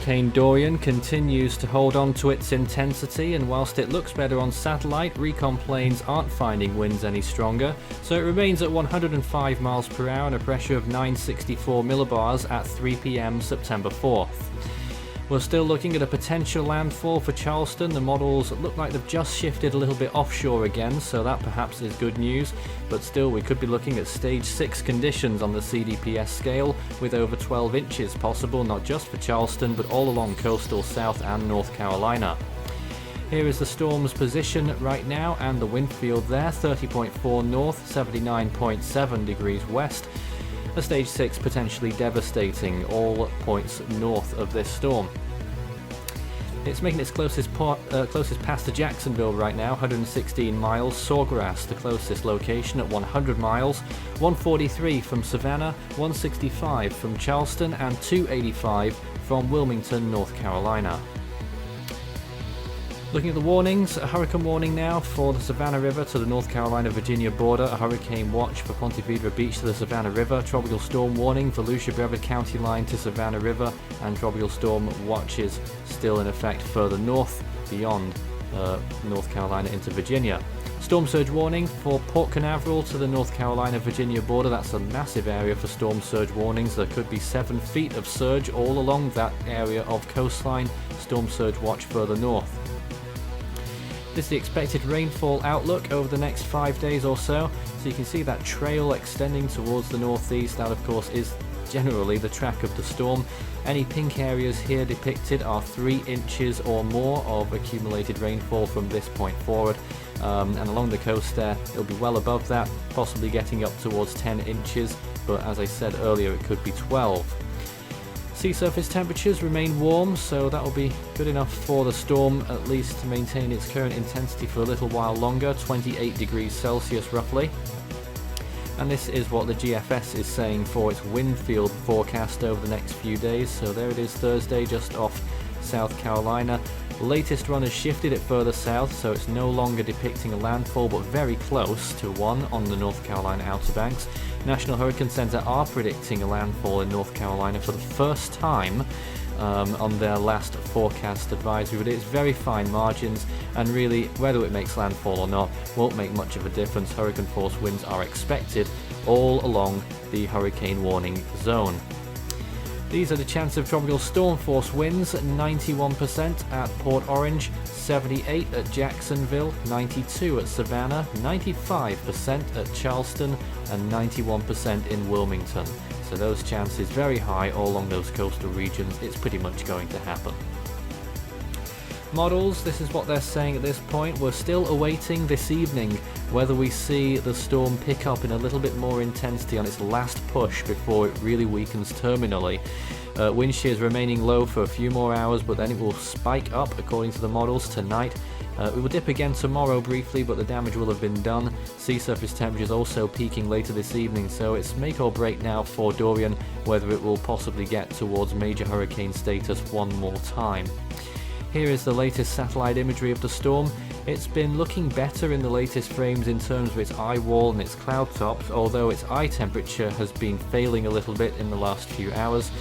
Hurricane Dorian continues to hold on to its intensity, and whilst it looks better on satellite, recon planes aren't finding winds any stronger, so it remains at 105 miles per hour and a pressure of 964 millibars at 3 p.m. September 4th. We're still looking at a potential landfall for Charleston. The models look like they've just shifted a little bit offshore again, so that perhaps is good news, but still we could be looking at stage 6 conditions on the CDPS scale, with over 12 inches possible, not just for Charleston but all along coastal South and North Carolina. Here is the storm's position right now and the wind field there: 30.4 north, 79.7 degrees west. A stage 6 potentially devastating all points north of this storm. It's making its closest pass to Jacksonville right now, 116 miles. Sawgrass, the closest location, at 100 miles. 143 from Savannah, 165 from Charleston, and 285 from Wilmington, North Carolina. Looking at the warnings, a hurricane warning now for the Savannah River to the North Carolina-Virginia border, a hurricane watch for Ponte Vedra Beach to the Savannah River, tropical storm warning for Lucia-Brevard County line to Savannah River, and tropical storm watches still in effect further north beyond North Carolina into Virginia. Storm surge warning for Port Canaveral to the North Carolina-Virginia border. That's a massive area for storm surge warnings. There could be 7 feet of surge all along that area of coastline. Storm surge watch further north. This is the expected rainfall outlook over the next 5 days or so. So you can see that trail extending towards the northeast. That of course is generally the track of the storm. Any pink areas here depicted are 3 inches or more of accumulated rainfall from this point forward. And along the coast there, it'll be well above that, possibly getting up towards 10 inches. But as I said earlier, it could be 12. Sea surface temperatures remain warm, so that will be good enough for the storm at least to maintain its current intensity for a little while longer, 28 degrees Celsius roughly. And this is what the GFS is saying for its wind field forecast over the next few days. So there it is, Thursday, just off South Carolina. Latest run has shifted it further south, so it's no longer depicting a landfall, but very close to one on the North Carolina Outer Banks. National Hurricane Center are predicting a landfall in North Carolina for the first time on their last forecast advisory, but it's very fine margins, and really whether it makes landfall or not won't make much of a difference. Hurricane force winds are expected all along the hurricane warning zone. These are the chance of tropical storm force winds: 91% at Port Orange, 78% at Jacksonville, 92% at Savannah, 95% at Charleston, and 91% in Wilmington. So those chances very high all along those coastal regions. It's pretty much going to happen. Models, this is what they're saying at this point. We're still awaiting this evening whether we see the storm pick up in a little bit more intensity on its last push before it really weakens terminally. Wind shears remaining low for a few more hours, but then it will spike up according to the models tonight. We will dip again tomorrow briefly, but the damage will have been done. Sea surface temperatures also peaking later this evening, so it's make or break now for Dorian whether it will possibly get towards major hurricane status one more time. Here is the latest satellite imagery of the storm. It's been looking better in the latest frames in terms of its eye wall and its cloud tops, although its eye temperature has been failing a little bit in the last few hours.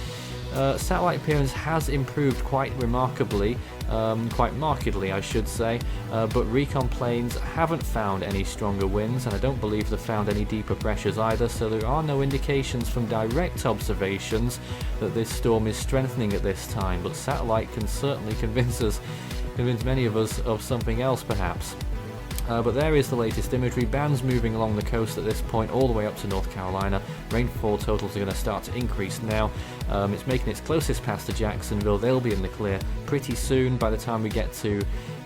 Satellite appearance has improved quite remarkably, quite markedly I should say, but recon planes haven't found any stronger winds, and I don't believe they've found any deeper pressures either, so there are no indications from direct observations that this storm is strengthening at this time, but satellite can certainly convince many of us of something else perhaps. But there is the latest imagery. Bands moving along the coast at this point all the way up to North Carolina. Rainfall totals are going to start to increase now. It's making its closest pass to Jacksonville. They'll be in the clear pretty soon by the time we get to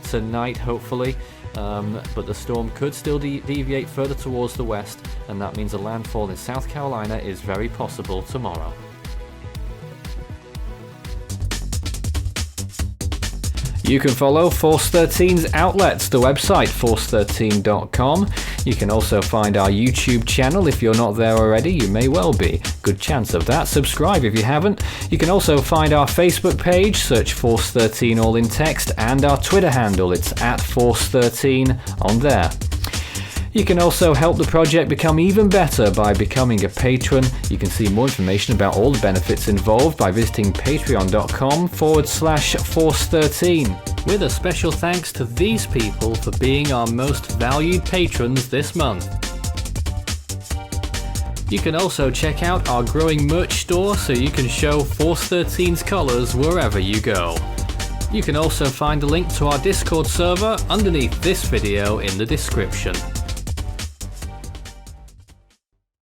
tonight, hopefully. But the storm could still deviate further towards the west, and that means a landfall in South Carolina is very possible tomorrow. You can follow Force 13's outlets, the website force13.com. You can also find our YouTube channel. If you're not there already, you may well be. Good chance of that. Subscribe if you haven't. You can also find our Facebook page, search Force 13 all in text, and our Twitter handle. It's @Force13 on there. You can also help the project become even better by becoming a patron. You can see more information about all the benefits involved by visiting patreon.com/Force13. With a special thanks to these people for being our most valued patrons this month. You can also check out our growing merch store so you can show Force 13's colours wherever you go. You can also find a link to our Discord server underneath this video in the description.